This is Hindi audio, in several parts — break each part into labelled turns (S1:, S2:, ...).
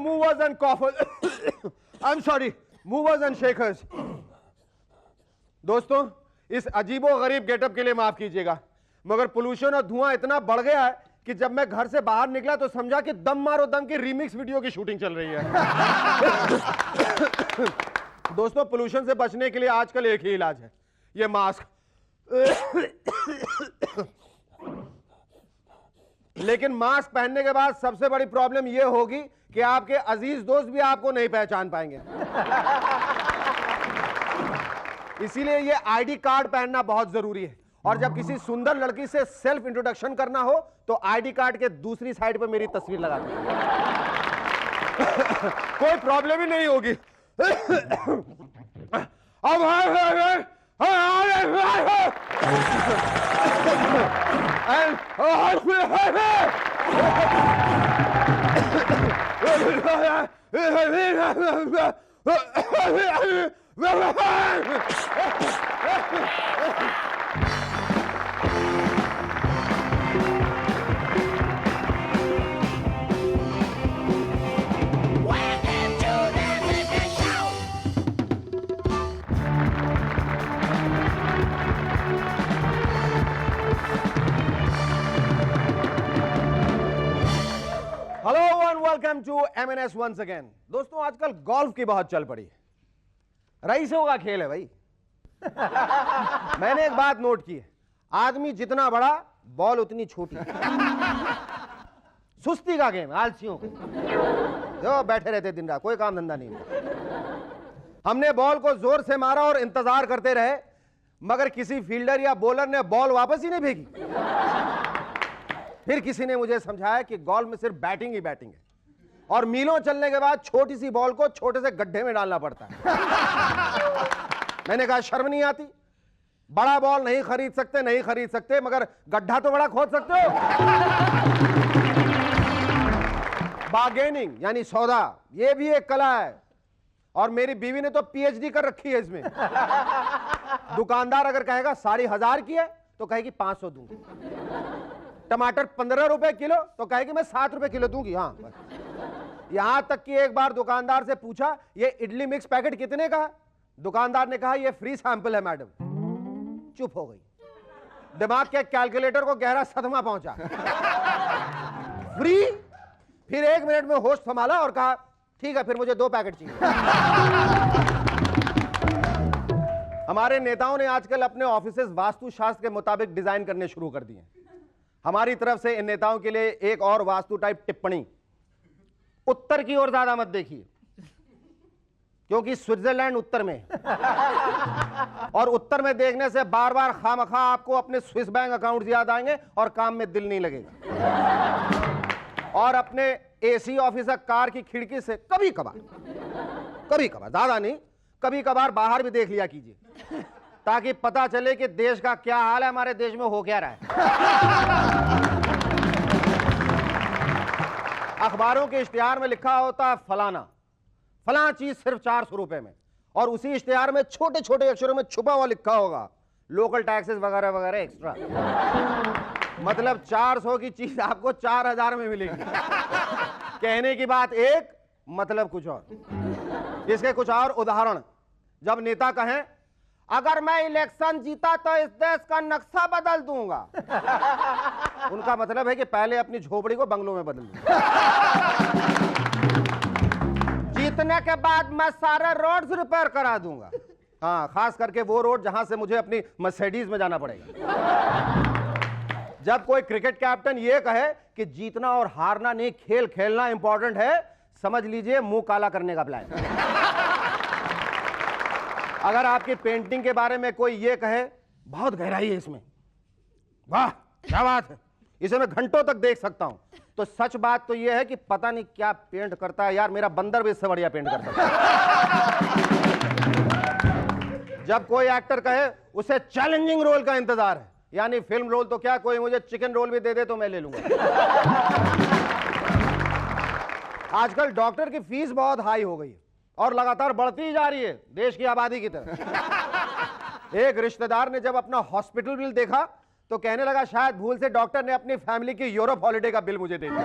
S1: movers and coffers. I'm sorry, movers and shakers. दोस्तों, इस अजीबो गरीब गेटअप के लिए माफ कीजिएगा, मगर पोल्यूशन और धुआं इतना बढ़ गया है कि जब मैं घर से बाहर निकला तो समझा कि दम मारो दम की रीमिक्स वीडियो की शूटिंग चल रही है। दोस्तों, पोल्यूशन से बचने के लिए आजकल एक ही इलाज है, ये मास्क। लेकिन मास्क पहनने के बाद सबसे बड़ी प्रॉब्लम यह होगी कि आपके अजीज दोस्त भी आपको नहीं पहचान पाएंगे। इसीलिए ये आईडी कार्ड पहनना बहुत जरूरी है, और जब किसी सुंदर लड़की से सेल्फ इंट्रोडक्शन करना हो तो आईडी कार्ड के दूसरी साइड पर मेरी तस्वीर लगा दो। कोई प्रॉब्लम ही नहीं होगी। अब hello and welcome to MNS once again. दोस्तों, आजकल गोल्फ की बहुत चल पड़ी है, रईसों का खेल है भाई। मैंने एक बात नोट की है, आदमी जितना बड़ा बॉल उतनी छोटी। सुस्ती का गेम, आलसियों का, जो बैठे रहते दिन रात, कोई काम धंधा नहीं। हमने बॉल को जोर से मारा और इंतजार करते रहे, मगर किसी फील्डर या बॉलर ने बॉल वापस ही नहीं भेजी। फिर किसी ने मुझे समझाया कि गोल्फ में सिर्फ बैटिंग ही बैटिंग है, और मीलों चलने के बाद छोटी सी बॉल को छोटे से गड्ढे में डालना पड़ता है। मैंने कहा, शर्म नहीं आती? बड़ा बॉल नहीं खरीद सकते, मगर गड्ढा तो बड़ा खोद सकते हो। बार्गेनिंग यानी सौदा, ये भी एक कला है, और मेरी बीवी ने तो PhD कर रखी है इसमें। दुकानदार अगर कहेगा 1000 की है तो कहेगी 500 दूंगी। टमाटर 15 रुपए किलो तो कहेगी मैं 7 रुपए किलो दूंगी। हाँ, यहां तक कि एक बार दुकानदार से पूछा, ये इडली मिक्स पैकेट कितने का है? दुकानदार ने कहा, ये फ्री सैंपल है मैडम। चुप हो गई। दिमाग के कैलकुलेटर को गहरा सदमा पहुंचा। फ्री? फिर 1 मिनट में होश संभाला और कहा, ठीक है, फिर मुझे 2 पैकेट चाहिए। हमारे नेताओं ने आजकल अपने ऑफिसेज वास्तुशास्त्र के मुताबिक डिजाइन करने शुरू कर दिए। हमारी तरफ से इन नेताओं के लिए एक और वास्तु टाइप टिप्पणी, उत्तर की ओर ज्यादा मत देखिए, क्योंकि स्विट्जरलैंड उत्तर में है। और उत्तर में देखने से बार बार खामखा आपको अपने स्विस बैंक अकाउंट याद आएंगे और काम में दिल नहीं लगेगा। और अपने AC ऑफिसर कार की खिड़की से कभी कभार, ज्यादा नहीं, कभी कभार बाहर भी देख लिया कीजिए, ताकि पता चले कि देश का क्या हाल है, हमारे देश में हो क्या रहा है। अखबारों के इश्तिहार में लिखा होता है फलां चीज सिर्फ 400 रुपए में, और उसी इश्तिहार में छोटे छोटे अक्षरों में छुपा हुआ लिखा होगा लोकल टैक्सेस वगैरह वगैरह एक्स्ट्रा। मतलब 400 की चीज आपको 4000 में मिलेगी। कहने की बात एक, मतलब कुछ और। इसके कुछ और उदाहरण, जब नेता कहें, अगर मैं इलेक्शन जीता तो इस देश का नक्शा बदल दूंगा, उनका मतलब है कि पहले अपनी झोपड़ी को बंगलों में बदल दूंगा। जीतने के बाद मैं सारे रोड्स रिपेयर करा दूंगा। हाँ, खास करके वो रोड जहां से मुझे अपनी मर्सिडीज में जाना पड़ेगा। जब कोई क्रिकेट कैप्टन ये कहे कि जीतना और हारना नहीं, खेल खेलना इंपॉर्टेंट है, समझ लीजिए मुंह काला करने का प्लान। अगर आपकी पेंटिंग के बारे में कोई ये कहे, बहुत गहराई है इसमें, वाह क्या बात है, इसे मैं घंटों तक देख सकता हूं, तो सच बात तो यह है कि पता नहीं क्या पेंट करता है यार, मेरा बंदर भी इससे बढ़िया पेंट करता है। जब कोई एक्टर कहे उसे चैलेंजिंग रोल का इंतजार है, यानी फिल्म रोल तो क्या, कोई मुझे चिकन रोल भी दे दे तो मैं ले लूंगा। आजकल डॉक्टर की फीस बहुत हाई हो गई है और लगातार बढ़ती ही जा रही है देश की आबादी की तरह। एक रिश्तेदार ने जब अपना हॉस्पिटल बिल देखा तो कहने लगा, शायद भूल से डॉक्टर ने अपनी फैमिली की यूरोप हॉलिडे का बिल मुझे दे दिया।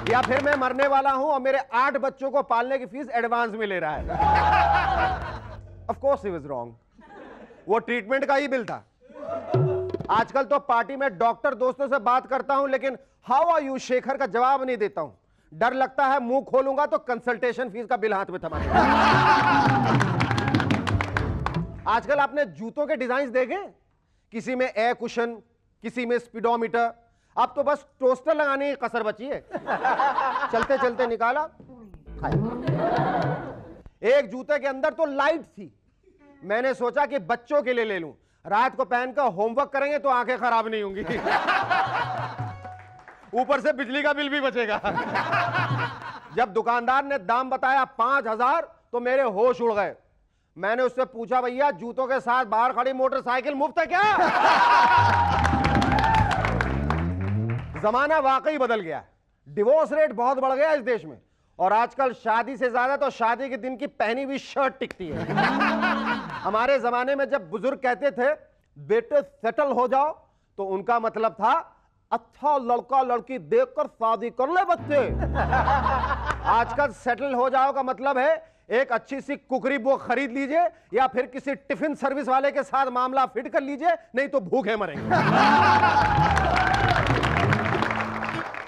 S1: या फिर मैं मरने वाला हूं और मेरे 8 बच्चों को पालने की फीस एडवांस में ले रहा है। Of course he was wrong, वो ट्रीटमेंट का ही बिल था। आजकल तो पार्टी में डॉक्टर दोस्तों से बात करता हूं, लेकिन हाउ आर यू शेखर का जवाब नहीं देता हूं। डर लगता है मुंह खोलूंगा तो कंसल्टेशन फीस का बिल हाथ में थमा दूंगा। आजकल आपने जूतों के डिजाइन देखे? किसी में एयर कुशन, किसी में स्पीडोमीटर। अब तो बस टोस्टर लगाने की कसर बची है। चलते चलते निकाला, खाया। एक जूते के अंदर तो लाइट थी। मैंने सोचा कि बच्चों के लिए ले लूं, रात को पहनकर होमवर्क करेंगे तो आंखें खराब नहीं होंगी। ऊपर से बिजली का बिल भी बचेगा। जब दुकानदार ने दाम बताया 5000 तो मेरे होश उड़ गए। मैंने उससे पूछा, भैया जूतों के साथ बाहर खड़ी मोटरसाइकिल मुफ्त है क्या? जमाना वाकई बदल गया। डिवोर्स रेट बहुत बढ़ गया इस देश में, और आजकल शादी से ज्यादा तो शादी के दिन की पहनी हुई शर्ट टिकती है। हमारे जमाने में जब बुजुर्ग कहते थे बेटे सेटल हो जाओ, तो उनका मतलब था अच्छा लड़का लड़की देखकर शादी कर ले बच्चे। आजकल सेटल हो जाओ का मतलब है एक अच्छी सी कुकरी बुक खरीद लीजिए, या फिर किसी टिफिन सर्विस वाले के साथ मामला फिट कर लीजिए, नहीं तो भूखे मरेंगे।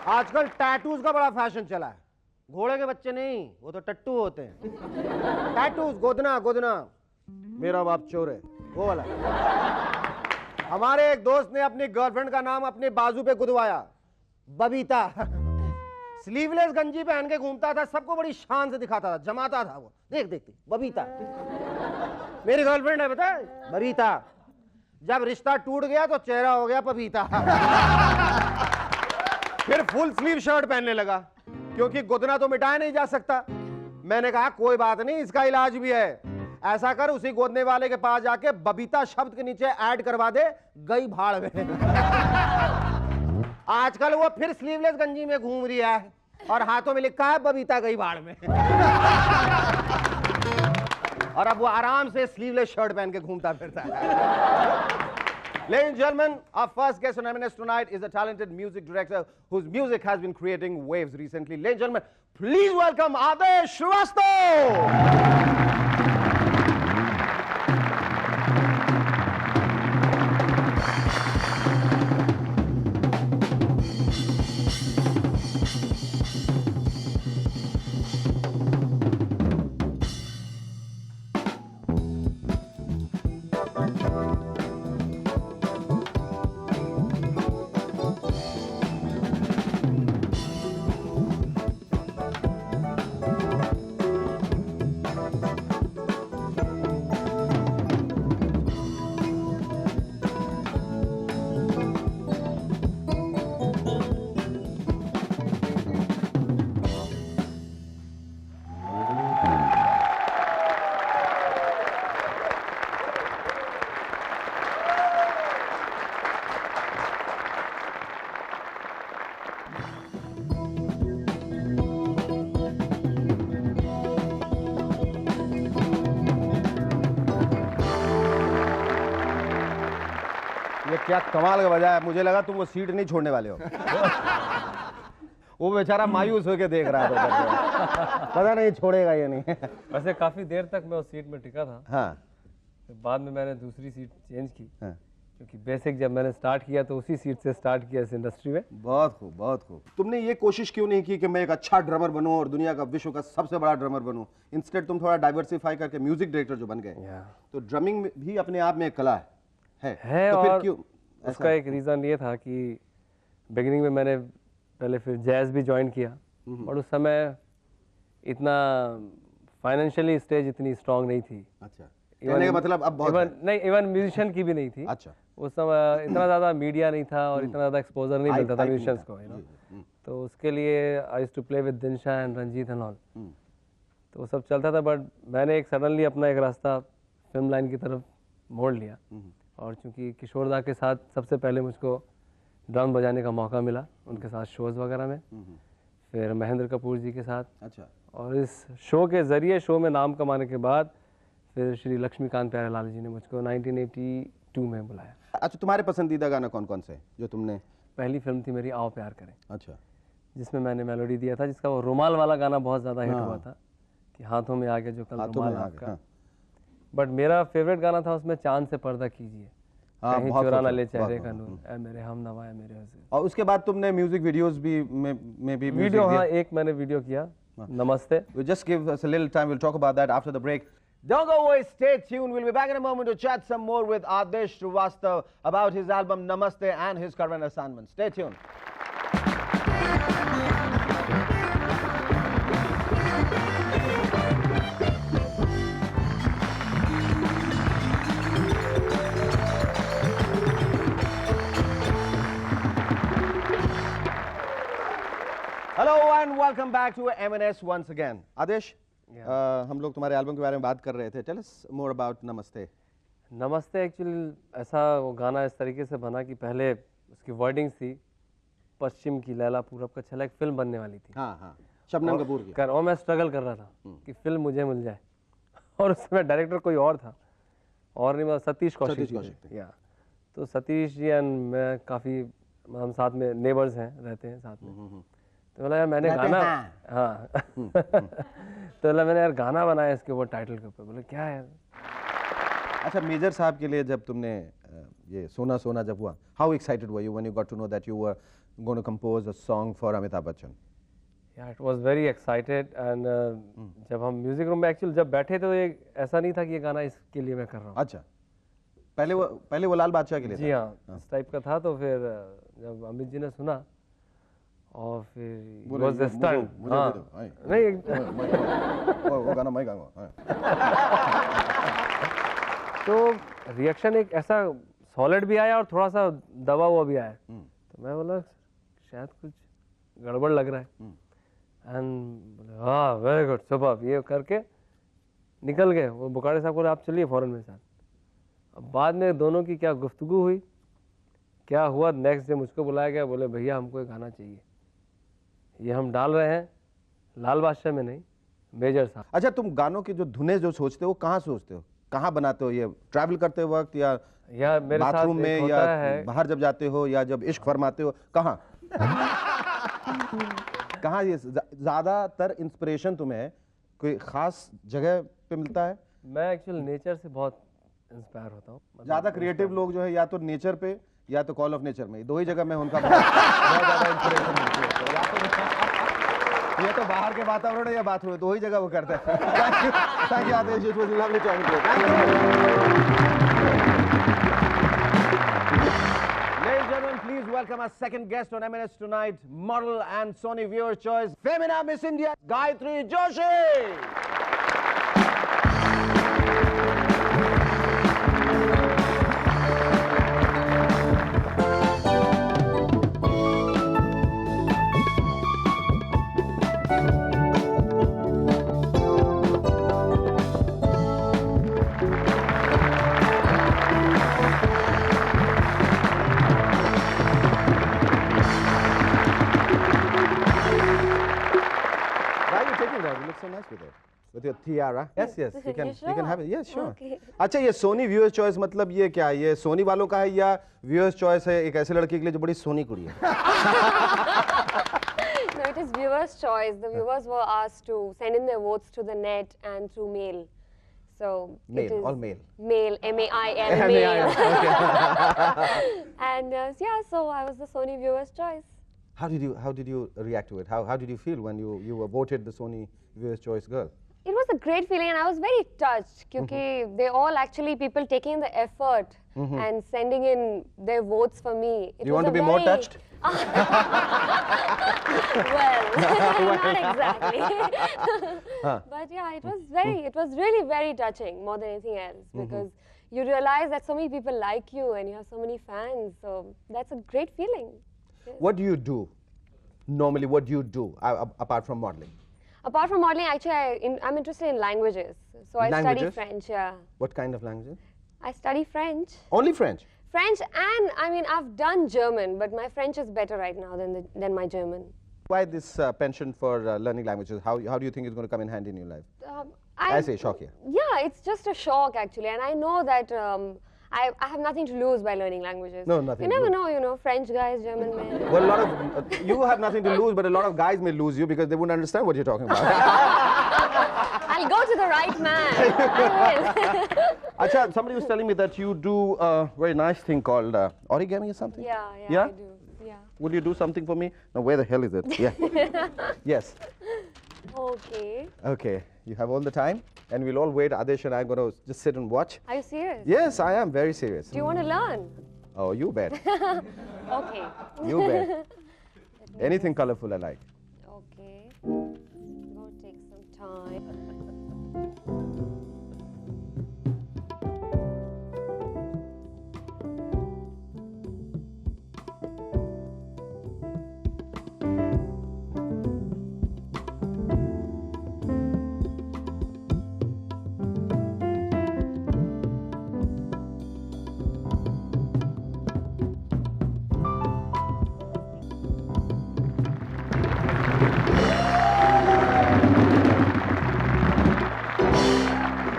S1: आजकल टैटूज का बड़ा फैशन चला है। घोड़े के बच्चे नहीं, वो तो टट्टू होते हैं। टैटूज, गोदना गोदना, मेरा बाप चोर है, वो वाला। हमारे एक दोस्त ने अपनी गर्लफ्रेंड का नाम अपने बाजू पे गुदवाया, बबीता। स्लीवलेस गंजी पहन के घूमता था, सबको बड़ी शान से दिखाता था, जमाता था वो। देख देख बबीता मेरी गर्लफ्रेंड है, बता बबीता। जब रिश्ता टूट गया तो चेहरा हो गया पपीता। फिर फुल स्लीव शर्ट पहनने लगा, क्योंकि गुदना तो मिटाया नहीं जा सकता। मैंने कहा कोई बात नहीं, इसका इलाज भी है। ऐसा कर, उसी गोदने वाले के पास जाके बबीता शब्द के नीचे ऐड करवा दे, गई भाड़ में। आजकल वो फिर स्लीवलेस गंजी में घूम रही है और हाथों में लिखा है बबीता गई भाड़ में। और अब वो आराम से स्लीवलेस शर्ट पहन के घूमता फिरता है। Ladies and gentlemen, our first guest on M&S tonight is a talented music director whose music has been creating waves recently. Ladies and gentlemen, please welcome Adesh Shrivastava. ये क्या कमाल का बजाया, मुझे लगा तुम वो सीट नहीं छोड़ने वाले हो। वो बेचारा मायूस होकर देख रहा था, पता नहीं छोड़ेगा या नहीं।
S2: वैसे काफी देर तक मैं उस सीट में टिका था।
S1: हाँ।
S2: बाद में मैंने दूसरी सीट चेंज की।
S1: हाँ।
S2: क्योंकि बेसिक जब मैंने स्टार्ट किया तो उसी सीट से स्टार्ट किया इस इंडस्ट्री में।
S1: बहुत खूब, बहुत खूब। तुमने ये कोशिश क्यों नहीं की कि मैं एक अच्छा ड्रमर बनूं और दुनिया का, विश्व का सबसे बड़ा ड्रमर बनूं? इंस्टेड तुम थोड़ा डाइवर्सिफाई करके म्यूजिक डायरेक्टर जो बन गए। तो ड्रमिंग भी अपने आप में एक कला है तो
S2: और
S1: फिर क्यों?
S2: उसका एक रीज़न ये था कि बिगिनिंग में मैंने पहले फिर जैज़ भी ज्वाइन किया, और उस समय इतना फाइनेंशियली स्टेज इतनी स्ट्रांग नहीं थी।
S1: अच्छा, कहने का मतलब अब बहुत
S2: नहीं, इवन म्यूजिशियन की भी नहीं थी।
S1: अच्छा।
S2: उस समय इतना ज़्यादा मीडिया नहीं था और इतना ज़्यादा एक्सपोजर नहीं मिलता था म्यूजिशियंस को, यू नो। तो उसके लिए I used to play with Dinshaw and Ranjit and all, तो वो सब चलता था। बट मैंने एक सडनली अपना एक रास्ता फिल्म लाइन की तरफ मोड़ लिया, और चूंकि किशोर दा के साथ सबसे पहले मुझको ड्रम बजाने का मौका मिला, उनके साथ शोज़ वगैरह में, फिर महेंद्र कपूर जी के साथ।
S1: अच्छा।
S2: और इस शो के ज़रिए, शो में नाम कमाने के बाद, फिर श्री लक्ष्मीकांत प्यारेलाल जी ने मुझको 1982 में बुलाया।
S1: अच्छा, तुम्हारे पसंदीदा गाना कौन कौन से जो तुमने?
S2: पहली फिल्म थी मेरी आओ प्यार करें।
S1: अच्छा।
S2: जिसमें मैंने मेलोडी दिया था, जिसका वो रुमाल वाला गाना बहुत ज़्यादा हिट हुआ था कि हाथों में आ गया जो कल रुमाल आपका। बट मेरा फेवरेट गाना था उसमें चांद से पर्दा कीजिए, कहीं चुरा ना ले चेहरे का नूर, ऐ मेरे हम नवा है मेरे हसीन।
S1: और उसके बाद तुमने म्यूजिक वीडियोस भी में भी
S2: वीडियो, हाँ एक मैंने वीडियो किया, नमस्ते।
S1: Just give us a little time, we'll talk about that after the break. Don't go away, stay tuned. We'll be back in a moment to chat some more with Adesh Srivastav about his album Namaste and his current assignment. Stay tuned. Hello and welcome back to M&S once again. Adesh, हम लोग तुम्हारे एल्बम के बारे में बात कर रहे थे. Tell us more about Namaste.
S2: नमस्ते एक्चुअली ऐसा वो गाना इस तरीके से बना कि पहले उसकी वर्डिंग्स थी पश्चिम की लैला पूरब का छला, एक फिल्म बनने वाली थी।
S1: हाँ हाँ, शबनम कपूर की।
S2: और मैं स्ट्रगल कर रहा था कि फिल्म मुझे मिल जाए, और उसमें डायरेक्टर कोई और था, और नहीं मतलब सतीश कौशिक जी। या तो सतीश जी एंड मैं काफ़ी हम साथ में नेबर्स हैं, रहते हैं साथ में। तो बोला यार मैंने गाना, हाँ तो बोला मैंने यार गाना बनाया इसके ऊपर, टाइटल के ऊपर। बोले क्या है?
S1: अच्छा, मेजर साहब के लिए जब तुमने ये सोना सोना जब हुआ, how excited were you when you got to know that you were going to compose a song for Amitabh Bachchan?
S2: या it was very excited and जब हम म्यूजिक रूम में एक्चुअली जब बैठे तो ये ऐसा नहीं था कि ये गाना इसके लिए मैं कर रहा हूँ।
S1: अच्छा, पहले वो लाल बादशाह के लिए?
S2: जी हाँ, इस टाइप का था। तो फिर जब अमित जी ने सुना और फिर वाज द स्टंट, नहीं
S1: वो गाना मैं गाऊंगा।
S2: तो रिएक्शन एक ऐसा सॉलिड भी आया और थोड़ा सा दबा हुआ भी आया। तो मैं बोला शायद कुछ गड़बड़ लग रहा है, एंड हाँ वेरी गुड सुपर, ये करके निकल गए। वो बुखारी साहब बोले आप चलिए फौरन मेरे साथ। अब बाद में दोनों की क्या गुफ्तगू हुई, क्या हुआ, नेक्स्ट डे मुझको बुलाया गया, बोले भैया हमको एक गाना चाहिए, ये हम डाल रहे हैं लाल बादशाह में नहीं, मेजर साहब।
S1: अच्छा, तुम गानों की जो धुनें जो सोचते हो कहाँ सोचते हो, कहाँ बनाते हो? ये ट्रैवल करते वक्त या
S2: मेरे
S1: बाथरूम में या
S2: है,
S1: बाहर जब जाते हो या जब इश्क फरमाते हो, कहाँ कहाँ ये ज्यादातर इंस्पिरेशन तुम्हें कोई खास जगह पे मिलता है?
S2: मैं एक्चुअली नेचर से बहुत इंस्पायर होता हूँ।
S1: ज्यादा क्रिएटिव लोग जो है या तो नेचर पे या तो कॉल ऑफ नेचर में, दो ही जगह में उनका बहुत ज्यादा इंस्पिरेशन मिलती है। ये तो बाहर के वातावरण या बाथरूम है, दो ही जगह वो करता है। Thank you Aadesh, it was lovely talking to you. Ladies and gentlemen, please welcome our second guest on M&S tonight, model and Sony Viewer Choice Femina Miss India, Gayatri Joshi. So nice with your tiara. Yes, you can have it. Yes, sure. Okay. अच्छा, ये सोनी व्यूअर्स चॉइस मतलब ये क्या है? ये सोनी वालों का है या व्यूअर्स चॉइस है एक ऐसे लड़के के लिए जो बड़ी सोनी कुड़ी है?
S3: No, it is viewers' choice. The viewers were asked to send in their votes to the net and through mail. So
S1: mail,
S3: it is
S1: all mail.
S3: Mail, M-A-I-L, mail. Okay. And yeah, so I was the Sony viewers' choice.
S1: How did you react to it? How did you feel when you were voted the Sony Viewers Choice girl?
S3: It was a great feeling, and I was very touched because they all actually people taking the effort and sending in their votes for me.
S1: You want to be more touched?
S3: Well, not exactly. But yeah, it was really very touching more than anything else because you realize that so many people like you and you have so many fans. So that's a great feeling. Yes.
S1: What do you do? Normally, what do you do apart from modeling?
S3: Apart from modeling, actually, I'm interested in languages. So I study French, yeah.
S1: What kind of languages?
S3: I study French.
S1: Only French?
S3: French, and I mean, I've done German, but my French is better right now than my German.
S1: Why this penchant for learning languages? How do you think it's going to come in handy in your life? I say shock here.
S3: Yeah, it's just a shock actually, and I know that I have nothing to lose by learning languages.
S1: No, nothing
S3: You
S1: to
S3: never
S1: lose.
S3: know, you know, French guys, German men.
S1: Well, a lot of you have nothing to lose, but a lot of guys may lose you because they wouldn't understand what you're talking about.
S3: I'll go to the right man. I will.
S1: Acha, somebody was telling me that you do a very nice thing called origami or something.
S3: Yeah,
S1: Yeah?
S3: I do. Yeah.
S1: Would you do something for me? Now, where the hell is it? Yeah. Yes.
S3: Okay.
S1: Okay. You have all the time, and we'll all wait. Adesh and I are going to just sit and watch.
S3: Are you serious?
S1: Yes, I am very serious.
S3: Do you want to learn?
S1: Oh, you bet.
S3: Okay.
S1: You bet. Anything colorful I like.
S3: Okay. It's going to take some time.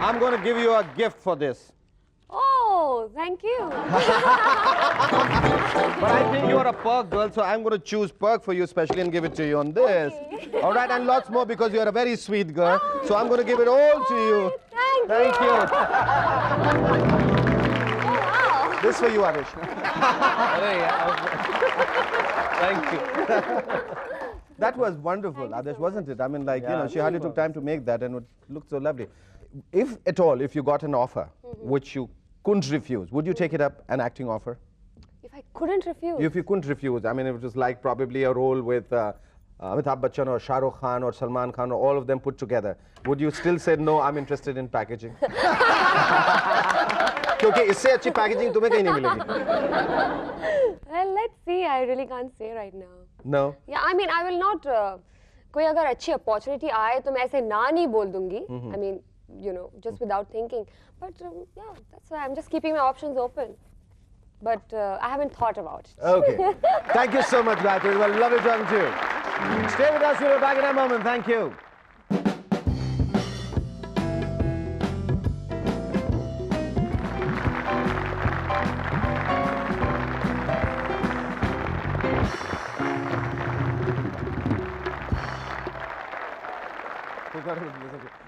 S1: I'm going to give you a gift for this.
S3: Oh, thank you.
S1: But I think you're a perk girl, so I'm going to choose perk for you specially and give it to you on this.
S3: Okay.
S1: All right, and lots more because you're a very sweet girl. So I'm going to give it all to you.
S3: Thank you.
S1: Thank you.
S3: Oh, wow.
S1: This for you, Arish.
S2: अरे यार, thank you.
S1: That was wonderful, Adesh, wasn't it? I mean, like, you know, she hardly took time to make that and it looked so lovely. If at all, if you got an offer which you couldn't refuse, would you take it up, an acting offer?
S3: If I couldn't refuse.
S1: If you couldn't refuse, I mean, it was like probably a role with Amitabh Bachchan or Shah Rukh Khan or Salman Khan or all of them put together, would you still say, no, I'm interested in packaging? क्योंकि इससे अच्छी packaging तुम्हें कहीं नहीं मिलेगी.
S3: Well, let's see. I really can't say right now.
S1: No?
S3: Yeah, I mean, I will not. कोई अगर अच्छी opportunity आए तो मैं ऐसे ना नहीं बोल दूंगी. I mean, you know, just without thinking. But yeah, that's why I'm just keeping my options open. But I haven't thought about it.
S1: Okay. Thank you so much, Gayatri. Well, lovely talking to you. Stay with us. We'll be back in a moment. Thank you.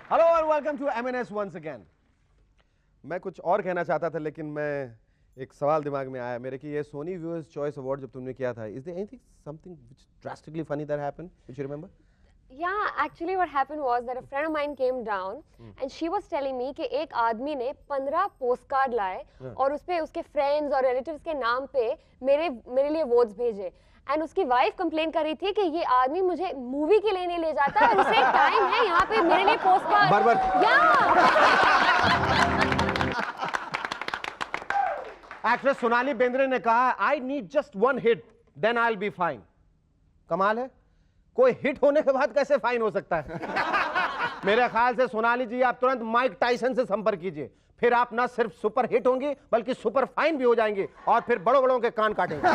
S1: Hello and welcome to MNS once again. मैं कुछ और कहना चाहता था लेकिन मैं एक सवाल दिमाग में आया मेरे कि ये सोनी व्यूअर्स चॉइस अवार्ड जब तुमने किया था, is there anything something which drastically funny that happened which you remember?
S3: Yeah, actually what happened was that a friend of mine came down and she was telling me कि एक आदमी ने 15 पोस्ट कार्ड लाए और उसपे उसके फ्रेंड्स और रिलेटिव्स के नाम पे मेरे लिए वोट्स भेजे. एंड उसकी वाइफ कंप्लेन कर रही थी कि ये आदमी मुझे मूवी के लिए नहीं ले जाता और उसे टाइम है यहाँ पे मेरे लिए पोस्ट कार्ड.
S1: बर्बर. एक्ट्रेस सोनाली बेंद्रे ने कहा I need just one hit then I will be fine. कमाल है, कोई हिट होने के बाद कैसे फाइन हो सकता है? मेरे ख्याल से सोनाली जी आप तुरंत माइक टाइसन से संपर्क कीजिए, फिर आप ना सिर्फ सुपर हिट होंगी बल्कि सुपर फाइन भी हो जाएंगे और फिर बड़ों बड़ों के कान काटेंगे.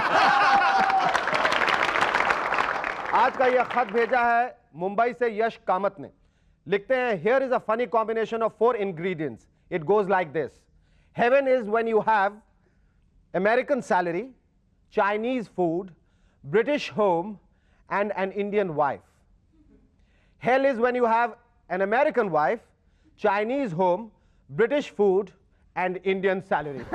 S1: आज का यह खत भेजा है मुंबई से यश कामत ने. लिखते हैं, here is a funny combination of 4 ingredients. It goes like this. Heaven is when you have American salary, Chinese food, British home, and an Indian wife. Hell is when you have an American wife, Chinese home, British food, and Indian salary.